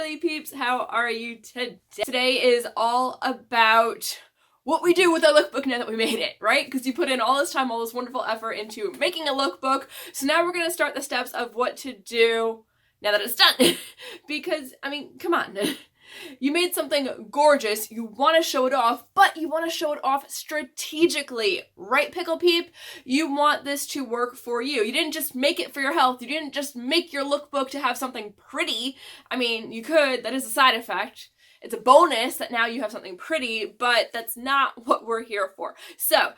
Pickly peeps, how are you today? Today is all about what we do with our lookbook now that we made it, right? Because you put in all this time, all this wonderful effort into making a lookbook. So now we're going to start the steps of what to do now that it's done. Because, I mean, come on. You made something gorgeous, you want to show it off, but you want to show it off strategically, right, Pickle Peep? You want this to work for you. You didn't just make it for your health. You didn't just make your lookbook to have something pretty. I mean, you could, that is a side effect. It's a bonus that now you have something pretty, but that's not what we're here for. So,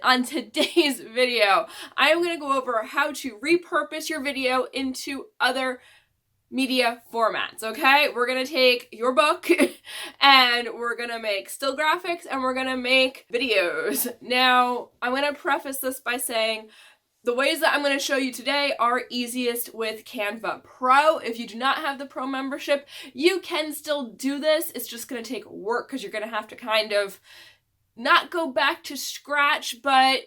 on today's video, I am going to go over how to repurpose your video into other media formats, okay? We're gonna take your book and we're gonna make still graphics and we're gonna make videos. Now, I'm gonna preface this by saying the ways that I'm going to show you today are easiest with Canva Pro. If you do not have the Pro membership, you can still do this. It's just going to take work because you're going to have to kind of not go back to scratch, but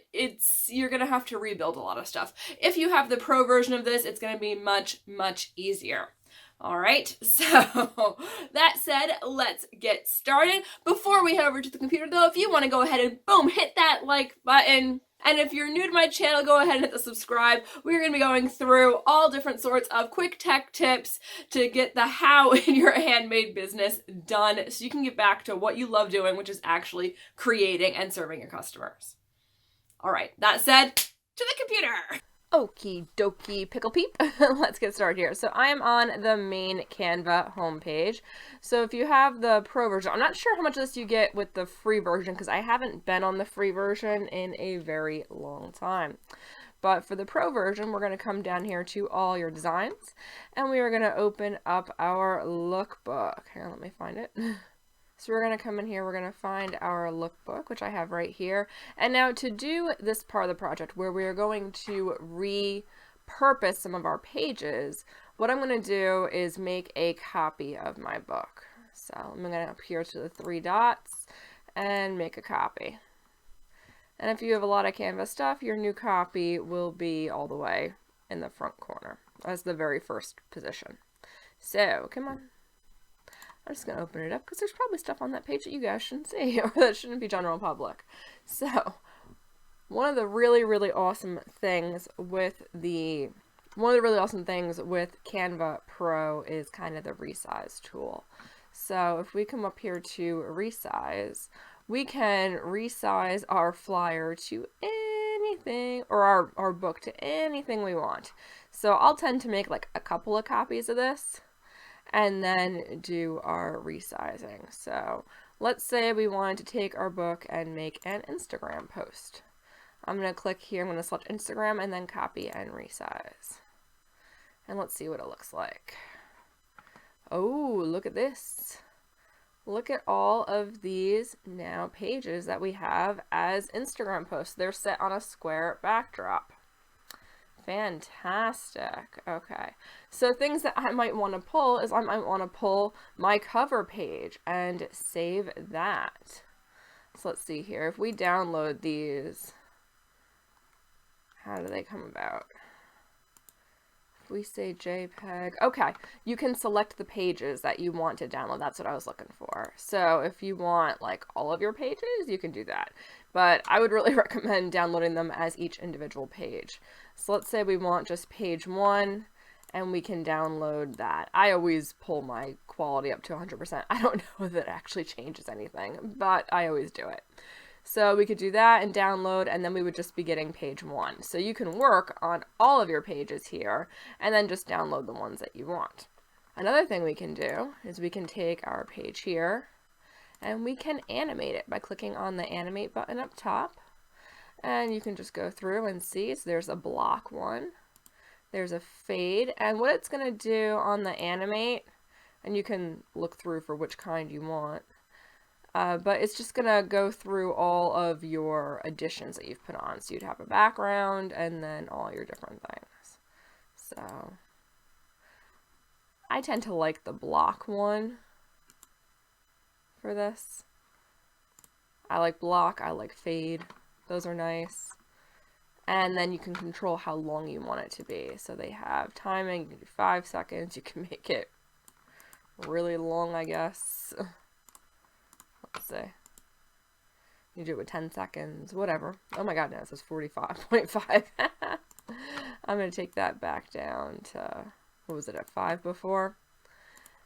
you're going to have to rebuild a lot of stuff. If you have the Pro version of this, it's going to be much, much easier. All right, so that said, let's get started. Before we head over to the computer though, if you want to go ahead and boom, hit that like button. And if you're new to my channel, go ahead and hit the subscribe. We're going to be going through all different sorts of quick tech tips to get the how in your handmade business done so you can get back to what you love doing, which is actually creating and serving your customers. All right, that said, to the computer. Okie dokie, Pickle Peep. Let's get started here. So I am on the main Canva homepage. So if you have the Pro version, I'm not sure how much of this you get with the free version because I haven't been on the free version in a very long time. But for the Pro version, we're going to come down here to all your designs and we are going to open up our lookbook. Here, let me find it. So we're going to come in here, we're going to find our lookbook, which I have right here. And now to do this part of the project where we are going to repurpose some of our pages, what I'm going to do is make a copy of my book. So I'm going to up here to the three dots and make a copy. And if you have a lot of Canva stuff, your new copy will be all the way in the front corner as the very first position. So come on. I'm just going to open it up because there's probably stuff on that page that you guys shouldn't see or that shouldn't be general public. So, one of the really awesome things with Canva Pro is kind of the resize tool. So, if we come up here to resize, we can resize our flyer to anything, or our book to anything we want. So, I'll tend to make like a couple of copies of this and then do our resizing. So let's say we wanted to take our book and make an Instagram post. I'm going to click here, I'm going to select Instagram and then copy and resize. And let's see what it looks like. Oh, look at this. Look at all of these now pages that we have as Instagram posts. They're set on a square backdrop. Fantastic. Okay, so things that I might want to pull is I might want to pull my cover page and save that. So let's see here. If we download these, how do they come about? If we say JPEG, okay, you can select the pages that you want to download. That's what I was looking for. So if you want like all of your pages, you can do that. But I would really recommend downloading them as each individual page. So let's say we want just page 1 and we can download that. I always pull my quality up to 100%. I don't know if it actually changes anything, but I always do it. So we could do that and download, and then we would just be getting page 1. So you can work on all of your pages here and then just download the ones that you want. Another thing we can do is we can take our page here and we can animate it by clicking on the animate button up top. And you can just go through and see. So there's a block one, there's a fade, and what it's going to do on the animate, and you can look through for which kind you want, but it's just going to go through all of your additions that you've put on. So you'd have a background and then all your different things. So I tend to like the block one for this. I like block, I like fade. Those are nice. And then you can control how long you want it to be. So they have timing, you can do 5 seconds, you can make it really long, I guess. Let's see. You do it with 10 seconds, whatever. Oh my god, no, it says 45.5. I'm going to take that back down to, what was it, at 5 before?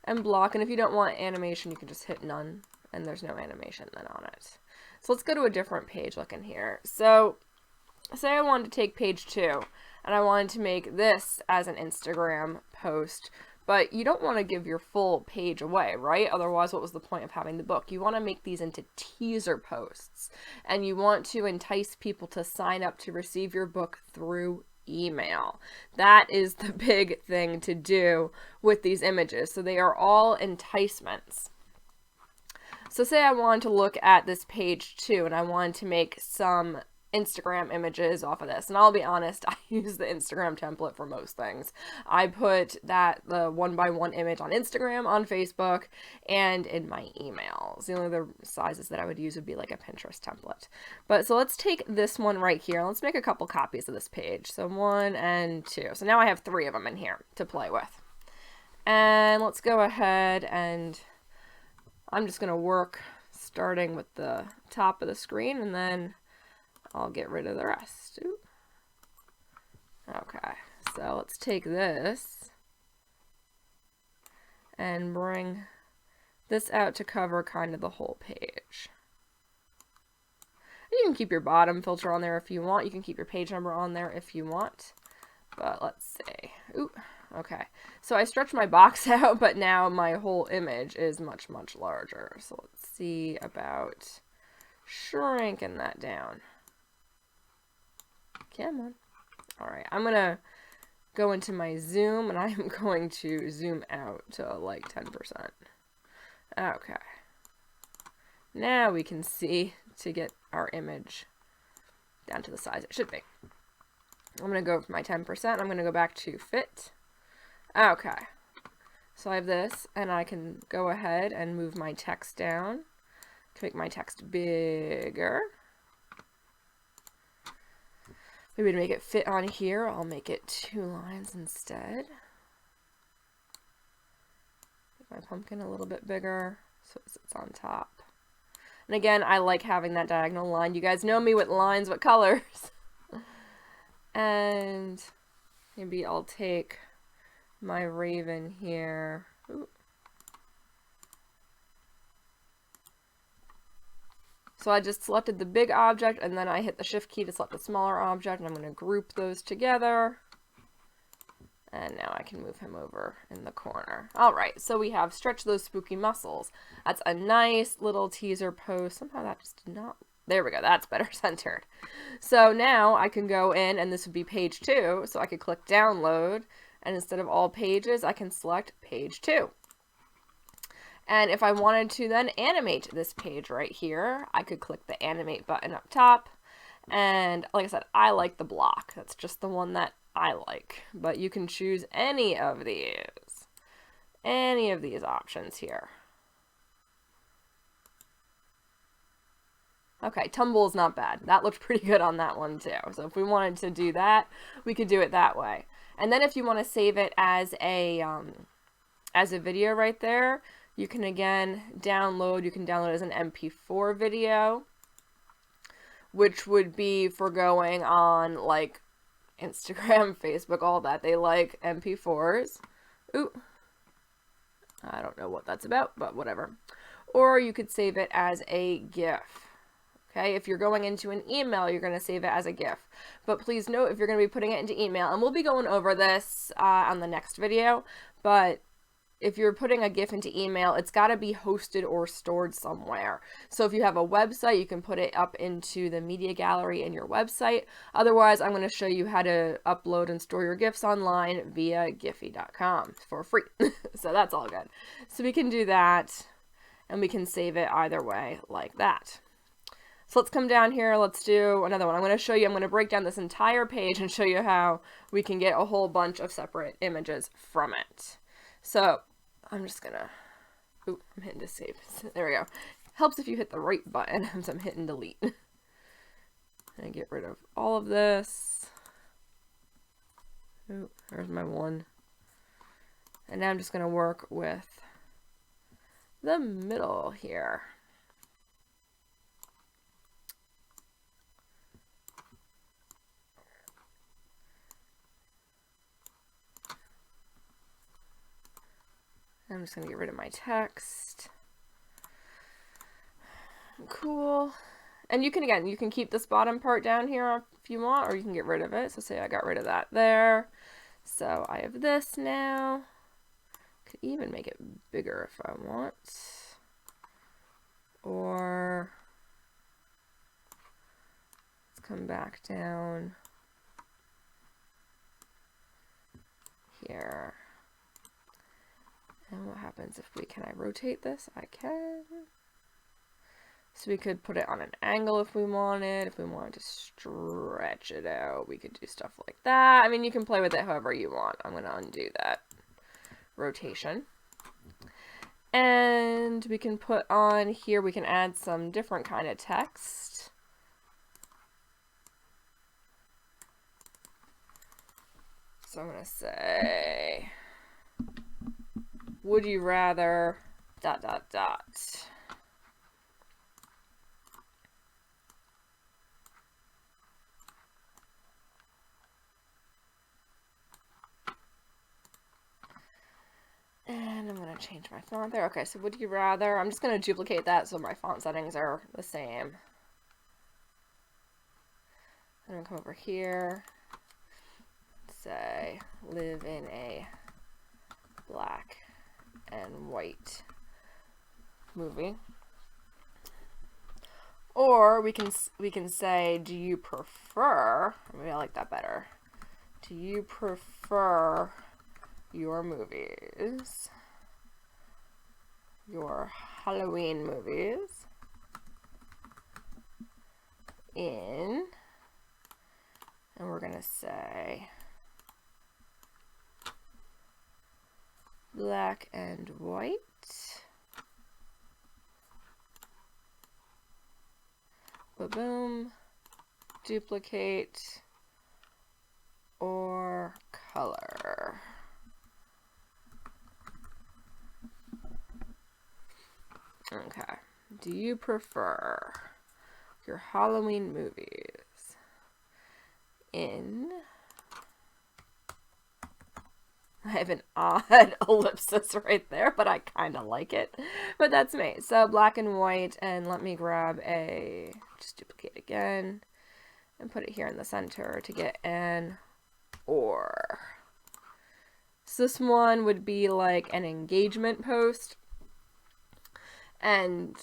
And block, and if you don't want animation, you can just hit none, and there's no animation then on it. So let's go to a different page looking here. So, say I wanted to take page 2, and I wanted to make this as an Instagram post, but you don't want to give your full page away, right? Otherwise, what was the point of having the book? You want to make these into teaser posts, and you want to entice people to sign up to receive your book through email. That is the big thing to do with these images. So they are all enticements. So say I wanted to look at this page 2 and I wanted to make some Instagram images off of this. And I'll be honest, I use the Instagram template for most things. I put the 1x1 image on Instagram, on Facebook, and in my emails. The only other sizes that I would use would be like a Pinterest template. But so let's take this one right here. Let's make a couple copies of this page. So 1 and 2. So now I have 3 of them in here to play with. And let's go ahead and I'm just going to work starting with the top of the screen, and then I'll get rid of the rest. Ooh. Okay, so let's take this and bring this out to cover kind of the whole page. You can keep your bottom filter on there if you want. You can keep your page number on there if you want. But let's see. Ooh, okay. So I stretched my box out, but now my whole image is much, much larger. So let's see about shrinking that down. Come on. Alright, I'm going to go into my zoom, and I'm going to zoom out to like 10%. Okay. Now we can see to get our image down to the size it should be. I'm going to go with my 10%. I'm going to go back to fit. Okay. So I have this, and I can go ahead and move my text down to make my text bigger. Maybe to make it fit on here, I'll make it 2 lines instead. Make my pumpkin a little bit bigger so it sits on top. And again, I like having that diagonal line. You guys know me with lines, with colors. And maybe I'll take my raven here. Ooh. So I just selected the big object, and then I hit the shift key to select the smaller object, and I'm going to group those together. And now I can move him over in the corner. Alright, so we have stretch those spooky muscles. That's a nice little teaser post. Somehow that just did not... There we go, that's better centered. So now I can go in, and this would be page 2, so I could click download, and instead of all pages, I can select page 2. And if I wanted to then animate this page right here, I could click the animate button up top. And like I said, I like the block. That's just the one that I like. But you can choose any of these options here. Okay, tumble is not bad. That looked pretty good on that one too. So if we wanted to do that, we could do it that way. And then if you want to save it as a video right there, you can again download. You can download it as an MP4 video, which would be for going on like Instagram, Facebook, all that. They like MP4s. Ooh. I don't know what that's about, but whatever. Or you could save it as a GIF. Okay, if you're going into an email, you're going to save it as a GIF. But please note, if you're going to be putting it into email, and we'll be going over this on the next video, but if you're putting a GIF into email, it's got to be hosted or stored somewhere. So if you have a website, you can put it up into the media gallery in your website. Otherwise, I'm going to show you how to upload and store your GIFs online via Giphy.com for free. So that's all good. So we can do that, and we can save it either way like that. So let's come down here. Let's do another one. I'm going to break down this entire page and show you how we can get a whole bunch of separate images from it. So I'm just gonna, ooh, I'm hitting to save. There we go. Helps if you hit the right button as I'm hitting delete. And get rid of all of this. Ooh, there's my one. And now I'm just gonna work with the middle here. I'm just going to get rid of my text. Cool. And you can, again, you can keep this bottom part down here if you want, or you can get rid of it. So say I got rid of that there. So I have this now. Could even make it bigger if I want. Or let's come back down here. And what happens if can I rotate this? I can. So we could put it on an angle if we wanted. If we wanted to stretch it out, we could do stuff like that. I mean, you can play with it however you want. I'm going to undo that rotation. And we can put on here, we can add some different kind of text. So I'm going to say, would you rather ... And I'm going to change my font there. Okay, so would you rather, I'm just going to duplicate that so my font settings are the same. I'm going to come over here, say, live in a black and white movie. Or we can say, do you prefer, maybe I like that better, do you prefer your movies, your Halloween movies, in, and we're gonna say black and white, boom, duplicate, or color. Okay. Do you prefer your Halloween movies in... I have an odd ellipsis right there, but I kind of like it. But that's me. So black and white, and let me grab a... just duplicate again and put it here in the center to get an or. So this one would be like an engagement post. And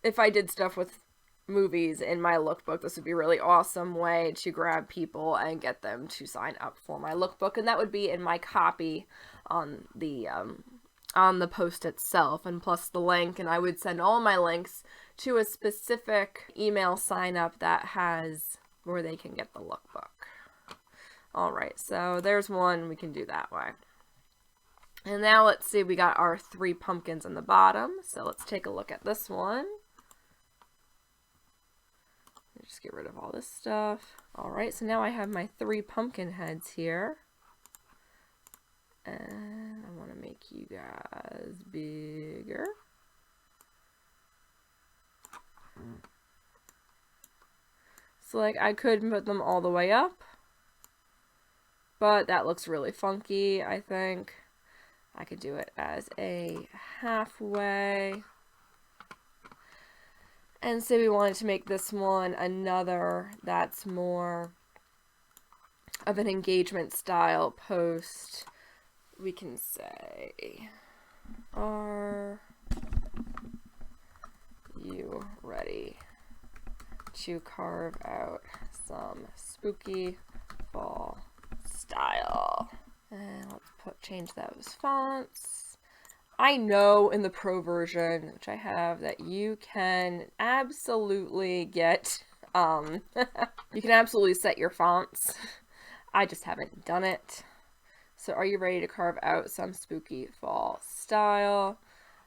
if I did stuff with movies in my lookbook, this would be a really awesome way to grab people and get them to sign up for my lookbook. And that would be in my copy on the post itself, and plus the link. And I would send all my links to a specific email sign up that has where they can get the lookbook. All right, so there's one we can do that way. And now let's see, we got our 3 pumpkins in the bottom. So let's take a look at this one. Just get rid of all this stuff. All right, so now I have my 3 pumpkin heads here. And I want to make you guys bigger. So like I could put them all the way up, but that looks really funky, I think. I could do it as a halfway. And say we wanted to make this one another that's more of an engagement style post. We can say, are you ready to carve out some spooky fall style? And let's change those fonts. I know in the pro version, which I have, that you can absolutely get, you can absolutely set your fonts. I just haven't done it. So are you ready to carve out some spooky fall style?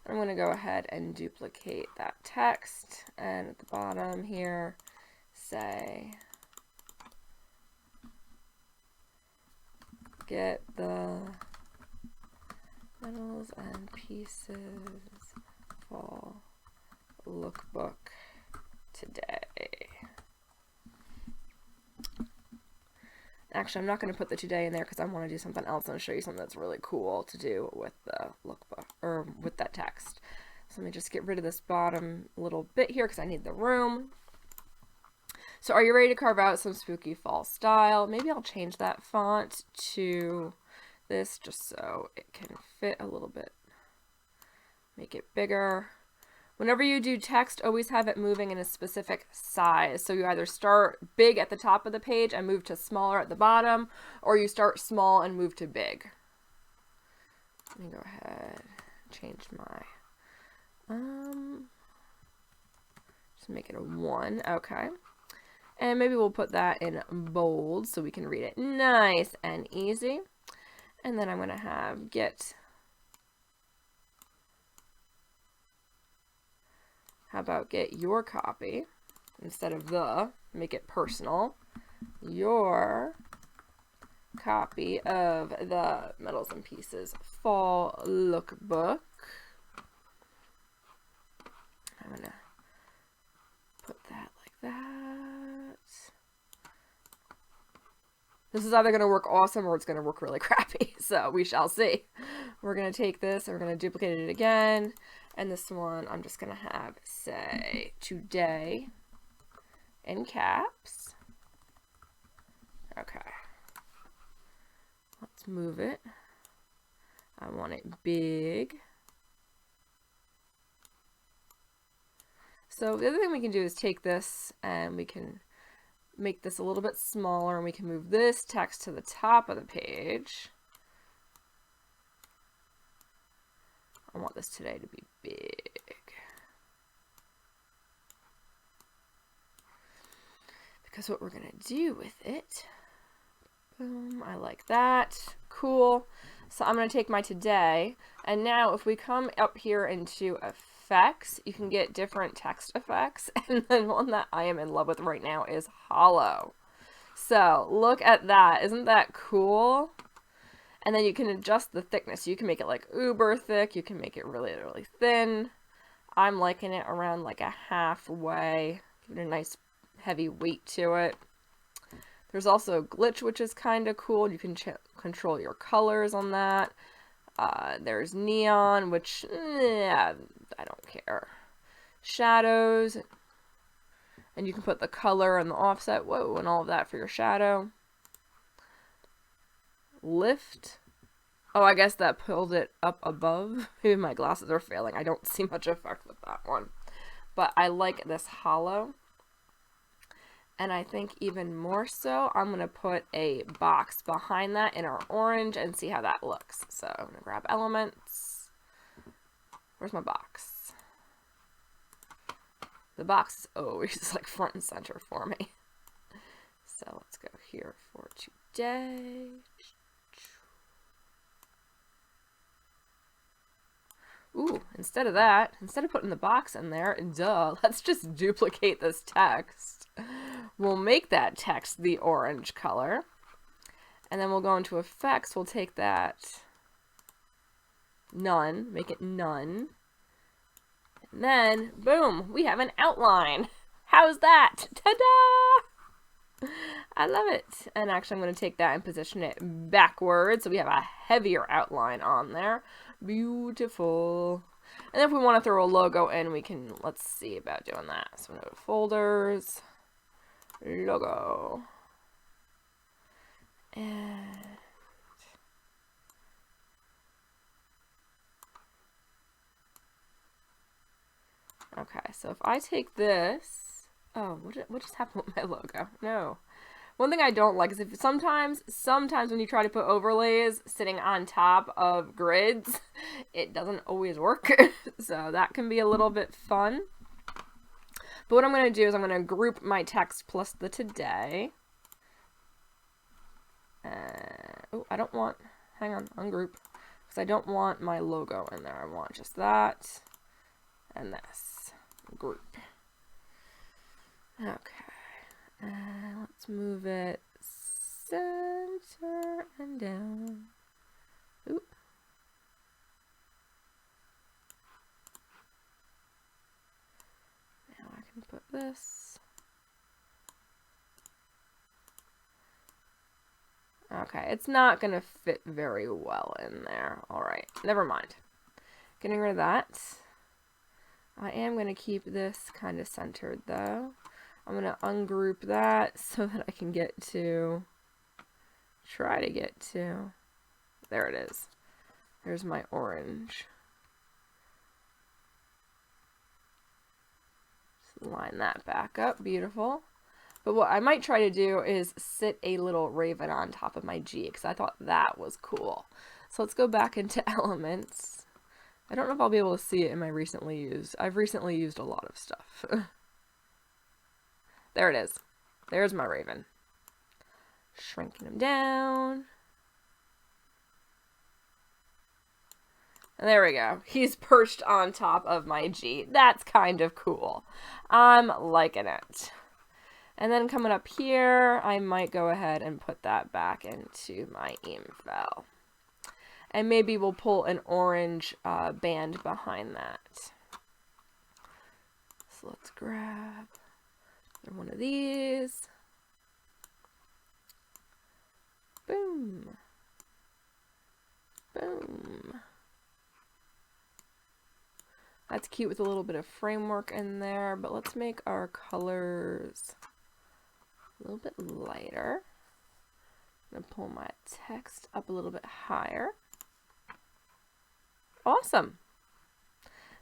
I'm going to go ahead and duplicate that text, and at the bottom here, say, get the metals and pieces Fall Lookbook today. Actually, I'm not going to put the today in there because I want to do something else and show you something that's really cool to do with the lookbook, or with that text. So let me just get rid of this bottom little bit here because I need the room. So are you ready to carve out some spooky fall style? Maybe I'll change that font to this just so it can fit a little bit. Make it bigger. Whenever you do text, always have it moving in a specific size. So you either start big at the top of the page and move to smaller at the bottom, or you start small and move to big. Let me go ahead and change my, just make it a 1, okay. And maybe we'll put that in bold so we can read it nice and easy. And then I'm gonna have how about get your copy instead of make it personal. Your copy of the Metals and Pieces Fall Lookbook. I'm gonna put that like that. This is either gonna work awesome or it's gonna work really crappy, so we shall see. We're gonna take this and we're gonna duplicate it again. And this one, I'm just going to have, say, today in caps. Okay. Let's move it. I want it big. So the other thing we can do is take this and we can make this a little bit smaller, and we can move this text to the top of the page. I want this today to be big. Because what we're going to do with it, boom, I like that. Cool. So I'm going to take my today, and now if we come up here into effects, you can get different text effects, and then one that I am in love with right now is hollow. So look at that. Isn't that cool? And then you can adjust the thickness. You can make it like uber thick. You can make it really, really thin. I'm liking it around like a halfway. Give it a nice heavy weight to it. There's also glitch, which is kind of cool. You can control your colors on that. There's neon, which I don't care. Shadows. And you can put the color and the offset, whoa, and all of that for your shadow. Lift. Oh, I guess that pulled it up above. Maybe my glasses are failing. I don't see much effect with that one. But I like this hollow. And I think even more so, I'm going to put a box behind that in our orange and see how that looks. So I'm going to grab elements. Where's my box? The box is always like front and center for me. So let's go here for today. Ooh, instead of that, instead of putting the box in there, let's just duplicate this text. We'll make that text the orange color. And then we'll go into effects. We'll take that none, make it none. And then, boom, we have an outline. How's that? Ta-da! I love it. And actually, I'm going to take that and position it backwards so we have a heavier outline on there. Beautiful. And if we want to throw a logo in, we can, let's see about doing that. So no folders, logo. And okay, so if I take this, oh, what just happened with my logo? No. One thing I don't like is if sometimes when you try to put overlays sitting on top of grids, it doesn't always work. So that can be a little bit fun. But what I'm going to do is I'm going to group my text plus the today. Oh, I don't want, hang on, ungroup. Because I don't want my logo in there. I want just that and this. Group. Okay. Let's move it center and down. Ooh. this. Okay, it's not going to fit very well in there. All right, never mind. Getting rid of that. I am going to keep this kind of centered though. I'm going to ungroup that so that I can get to, try to get to, there it is. There's my orange. Just line that back up, beautiful. But what I might try to do is sit a little raven on top of my G, because I thought that was cool. So let's go back into elements. I don't know if I'll be able to see it in my recently used. I've recently used a lot of stuff. There it is. There's my raven. Shrinking him down. And there we go. He's perched on top of my G. That's kind of cool. I'm liking it. And then coming up here, I might go ahead and put that back into my eval. And maybe we'll pull an orange band behind that. So let's grab one of these. Boom. Boom. That's cute with a little bit of framework in there, but let's make our colors a little bit lighter. I'm going to pull my text up a little bit higher. Awesome.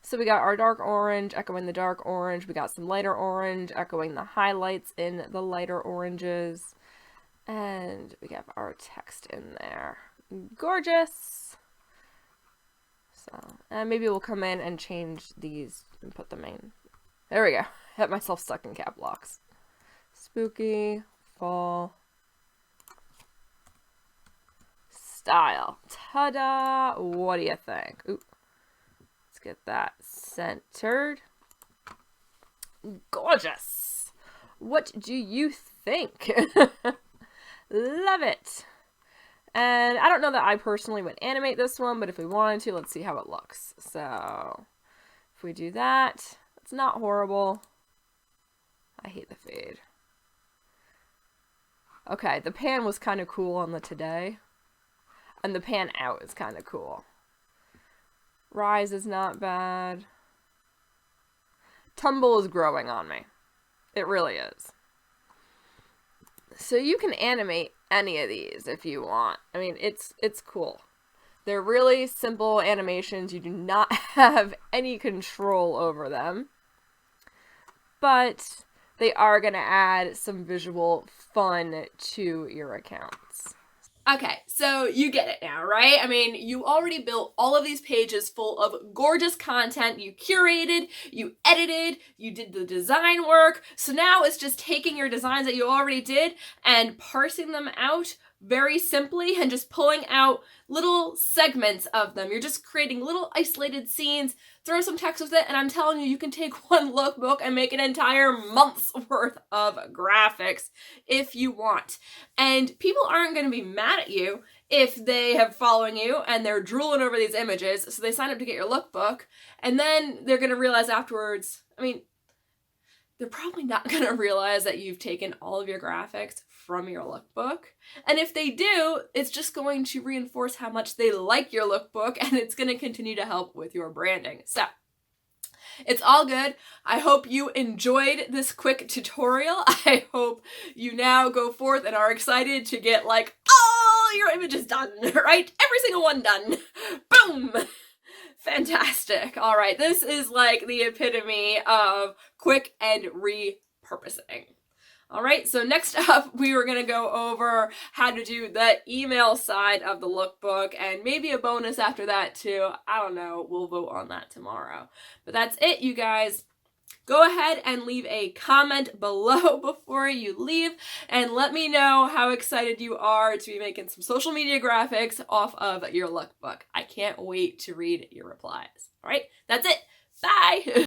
So we got our dark orange echoing the dark orange. We got some lighter orange echoing the highlights in the lighter oranges. And we have our text in there. Gorgeous. So, and maybe we'll come in and change these and put them in. There we go. I had myself stuck in cap locks. Spooky, fall, style. Ta-da! What do you think? Ooh. Let's get that centered. Gorgeous! What do you think? Love it! And I don't know that I personally would animate this one, but if we wanted to, let's see how it looks. So, if we do that, it's not horrible. I hate the fade. Okay, the pan was kind of cool on the today. And the pan out is kind of cool. Rise is not bad. Tumble is growing on me. It really is. So you can animate any of these if you want. I mean, it's cool. They're really simple animations. You do not have any control over them. But they are going to add some visual fun to your accounts. Okay, so you get it now, right? I mean, you already built all of these pages full of gorgeous content. You curated, you edited, you did the design work. So now it's just taking your designs that you already did and parsing them out very simply and just pulling out little segments of them. You're just creating little isolated scenes, throw some text with it, and I'm telling you, you can take one lookbook and make an entire month's worth of graphics if you want. And people aren't going to be mad at you if they have following you and they're drooling over these images, so they sign up to get your lookbook, and then they're going to realize afterwards, I mean, they're probably not going to realize that you've taken all of your graphics from your lookbook. And if they do, it's just going to reinforce how much they like your lookbook, and it's going to continue to help with your branding. So, it's all good. I hope you enjoyed this quick tutorial. I hope you now go forth and are excited to get like all your images done, right? Every single one done. Boom! Fantastic. All right, this is like the epitome of quick and repurposing. All right, so next up, we were going to go over how to do the email side of the lookbook and maybe a bonus after that too. I don't know. We'll vote on that tomorrow. But that's it, you guys. Go ahead and leave a comment below before you leave and let me know how excited you are to be making some social media graphics off of your lookbook. I can't wait to read your replies. All right, that's it. Bye.